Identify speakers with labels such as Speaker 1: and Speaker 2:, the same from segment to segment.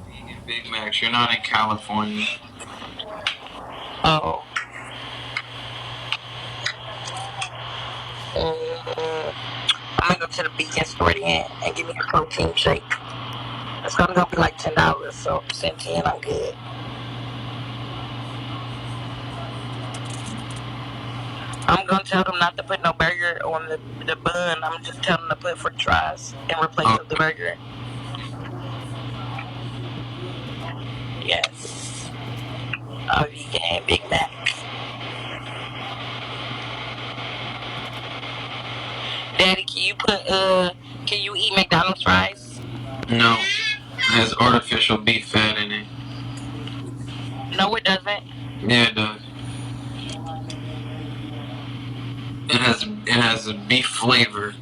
Speaker 1: Vegan Big Macs. You're not in California.
Speaker 2: Oh. I'm gonna go to the vegan store again and give me a protein shake. It's gonna be like $10, so since 10, I'm good. I'm gonna tell them not to put no burger on the bun. I'm just telling them to put French fries in replace of the burger. Yes. A vegan Big Mac. Daddy, can you eat McDonald's fries?
Speaker 1: No. It has artificial beef fat in it.
Speaker 2: No, it doesn't.
Speaker 1: Yeah, it does. It has a beef flavor.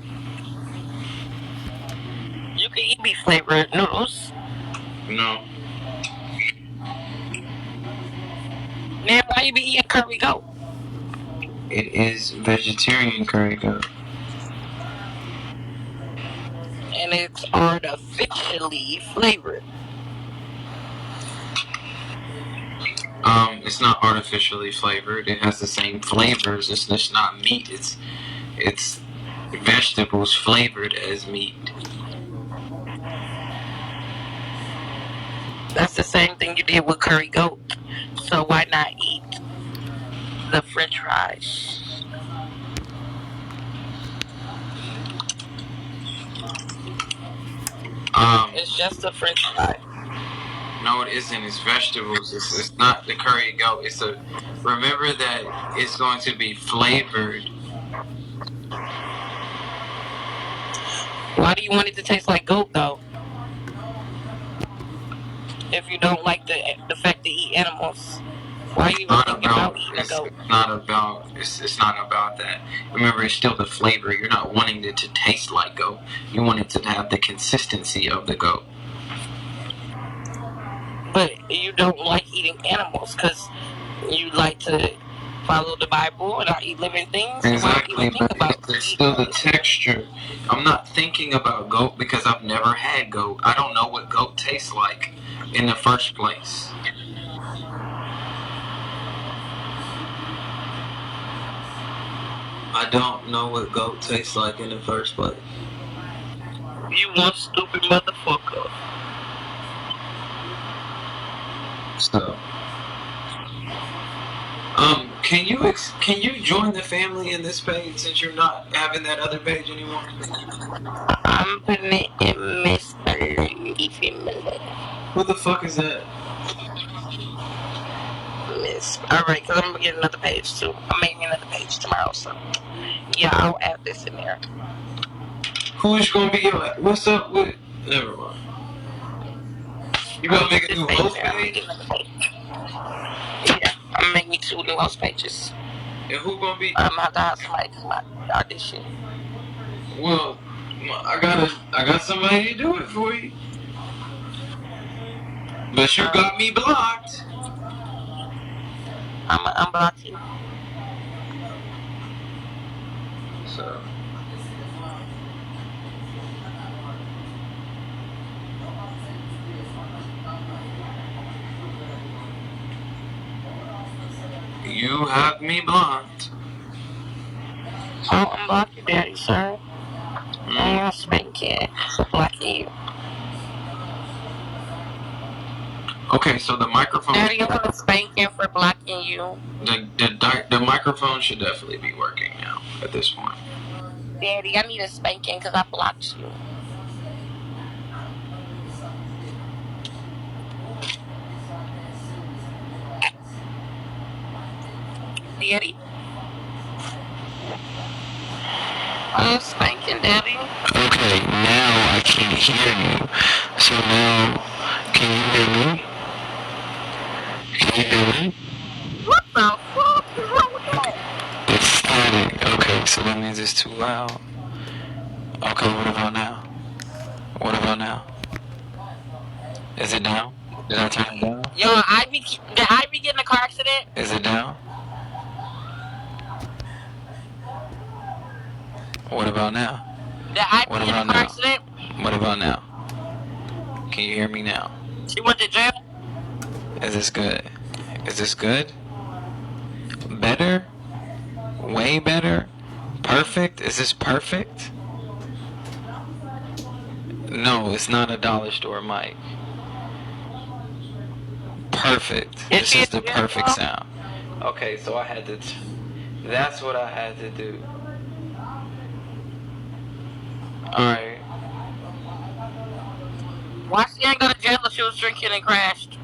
Speaker 2: You can eat beef flavored noodles.
Speaker 1: No.
Speaker 2: Man, why you be eating curry goat?
Speaker 1: It is vegetarian curry goat.
Speaker 2: And it's artificially flavored.
Speaker 1: It's not artificially flavored. It has the same flavors. It's just not meat. It's vegetables flavored as meat.
Speaker 2: That's the same thing you did with curry goat. So why not eat the French fries? It's just a French fry.
Speaker 1: No, it isn't. It's vegetables. It's not the curry goat. Remember that it's going to be flavored.
Speaker 2: Why do you want it to taste like goat though? If you don't like the fact to eat animals, why are you even thinking about eating a goat?
Speaker 1: It's not about that. Remember, it's still the flavor. You're not wanting it to taste like goat. You want it to have the consistency of the goat.
Speaker 2: But you don't like eating animals because you like to follow the Bible and not eat living things.
Speaker 1: Exactly, but it's still the texture. I'm not thinking about goat because I've never had goat. I don't know what goat tastes like in the first place. I don't know what goat tastes like in the first place.
Speaker 2: You one stupid motherfucker.
Speaker 1: So, can you join the family in this page since you're not having that other page anymore?
Speaker 2: I'm putting it in Mr. Family.
Speaker 1: Who the fuck is that?
Speaker 2: Miss. Alright, because I'm going to get another page too. I'm making another page tomorrow, so yeah, I'll add this in there.
Speaker 1: Who's gonna be your? What's up with? Never mind. You gonna make a new host page?
Speaker 2: Yeah, I'm making 2 new host pages.
Speaker 1: And who gonna be?
Speaker 2: I'm gonna have somebody do my audition.
Speaker 1: Well, I got somebody to do it for you. But you got me blocked.
Speaker 2: I'ma unblock you.
Speaker 1: So. You have me blocked.
Speaker 2: I'll unblock you, Daddy, sir. I'm gonna spank you for blocking you.
Speaker 1: Okay, so the microphone.
Speaker 2: Daddy, I'm gonna spank you for blocking you.
Speaker 1: The microphone should definitely be working now at this point.
Speaker 2: Daddy, I need a spanking because I blocked you. Daddy? I'm spanking, Daddy.
Speaker 1: Okay, now I can't hear you. So now, can you hear me? Can you hear me?
Speaker 2: What the fuck is wrong with that?
Speaker 1: It's static. Okay, so that means it's too loud. Okay, what about now? What about now? Is it down? Did I turn it down?
Speaker 2: Yo, did Ivy get in a car accident?
Speaker 1: Is it down? What about now?
Speaker 2: Did Ivy get in a car accident?
Speaker 1: What about now? Can you hear me now?
Speaker 2: She went to jail?
Speaker 1: Is this good? Is this good? Better? Way better? Perfect? Is this perfect? No, it's not a dollar store mic. Perfect. This is the perfect sound. Okay, so I had to... That's what I had to do. Alright.
Speaker 2: Why she ain't go to jail if she was drinking and crashed?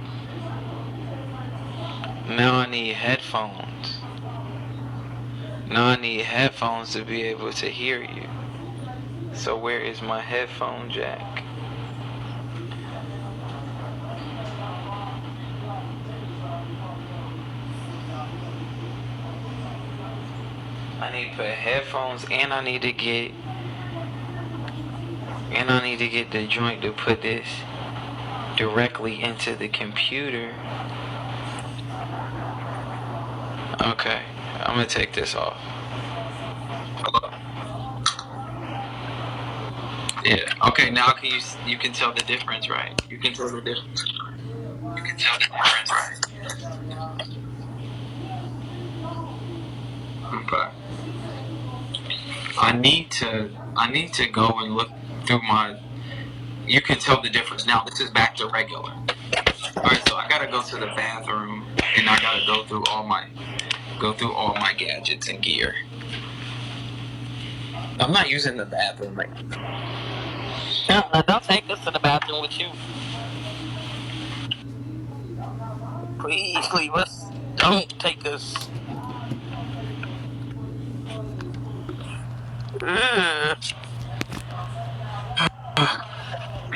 Speaker 1: Now I need headphones. Now I need headphones to be able to hear you. So where is my headphone jack? I need to put headphones and I need to get the joint to put this directly into the computer. Okay, I'm gonna take this off. Yeah. Okay. Now you can tell the difference, right? You can tell the difference. You can tell the difference, right? Okay. I need to go and look through my. You can tell the difference now. This is back to regular. All right. So I gotta go to the bathroom and I gotta go through all my gadgets and gear. I'm not using the bathroom right now.
Speaker 2: Don't take us to the bathroom with you. Please leave us. Don't take us.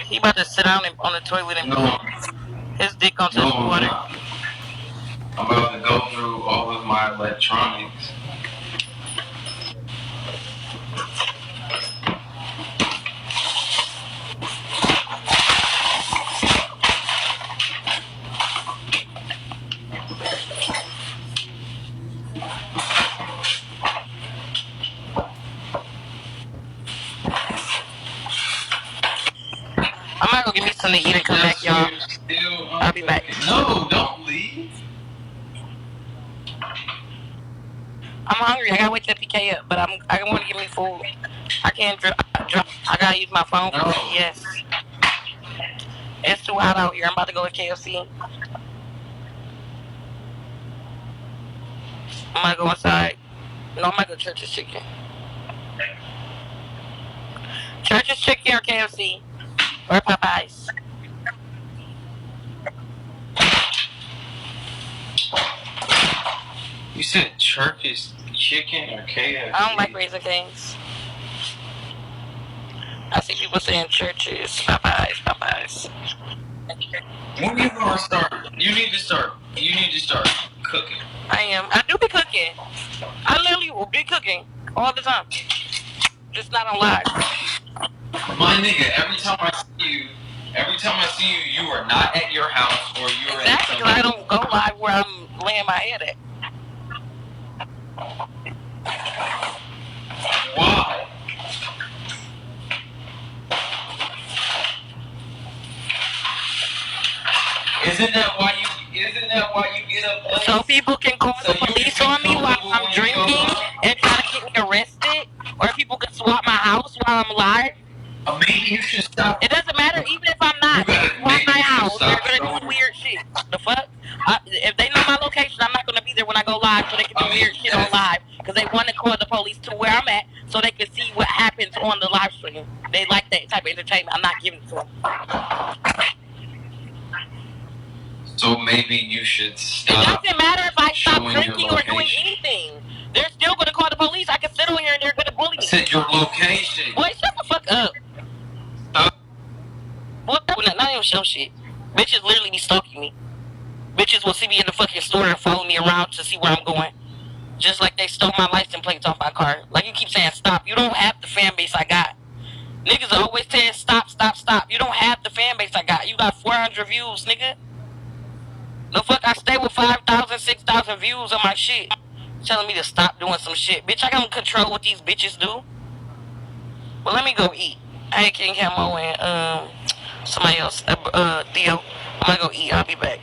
Speaker 2: He about to sit down on the toilet and his dick on touch water.
Speaker 1: I'm about to go through all of my electronics.
Speaker 2: I'm not gonna give me something to eat and come back, y'all. I'll be back.
Speaker 1: No, don't leave.
Speaker 2: I'm hungry. I gotta wait till PK up, but I want to give me food. I can't drop. I gotta use my phone for yes. It's too hot out here. I'm about to go to KFC. I'm gonna go inside. No, I'm gonna go to Church's Chicken. Church's Chicken or KFC or Popeyes.
Speaker 1: You said Church's Chicken or KFC?
Speaker 2: I don't like Raising Cane's. I see people saying Church's, Popeyes.
Speaker 1: When you gonna start? You need to start cooking.
Speaker 2: I am. I do be cooking. I literally will be cooking all the time. Just not on live.
Speaker 1: My nigga, every time I see you, you are not at your house or you're
Speaker 2: exactly, because I don't go live where I'm laying my head at.
Speaker 1: Why? Isn't that why you get up late?
Speaker 2: So people can call the police on me while I'm drinking and try to get me arrested? Or people can swap my house while I'm live?
Speaker 1: Maybe you should stop.
Speaker 2: It doesn't matter, even if I'm not. They swap my house, they're gonna do weird shit. The fuck? If they know my location, I'm not gonna be there when I go live so they can do weird shit on live. Because they want to call the police to where I'm at so they can see what happens on the live stream. They like that type of entertainment. I'm not giving it to them.
Speaker 1: So maybe you should stop.
Speaker 2: It doesn't matter if I stop drinking or doing anything. They're still going to call the police. I can sit on here and they're going to bully me.
Speaker 1: Set your location.
Speaker 2: Boy, shut the fuck up. What? Not even show shit. Bitches literally be stalking me. Bitches will see me in the fucking store and follow me around to see where I'm going. Just like they stole my license plates off my car. Like you keep saying stop. You don't have the fan base I got. Niggas are always saying stop, stop, stop. You don't have the fan base I got. You got 400 views, nigga. The fuck, I stay with 5,000, 6,000 views on my shit. Telling me to stop doing some shit. Bitch, I can't control what these bitches do. Well, let me go eat. Hey, King Camo and somebody else. Theo. I'm gonna go eat. I'll be back.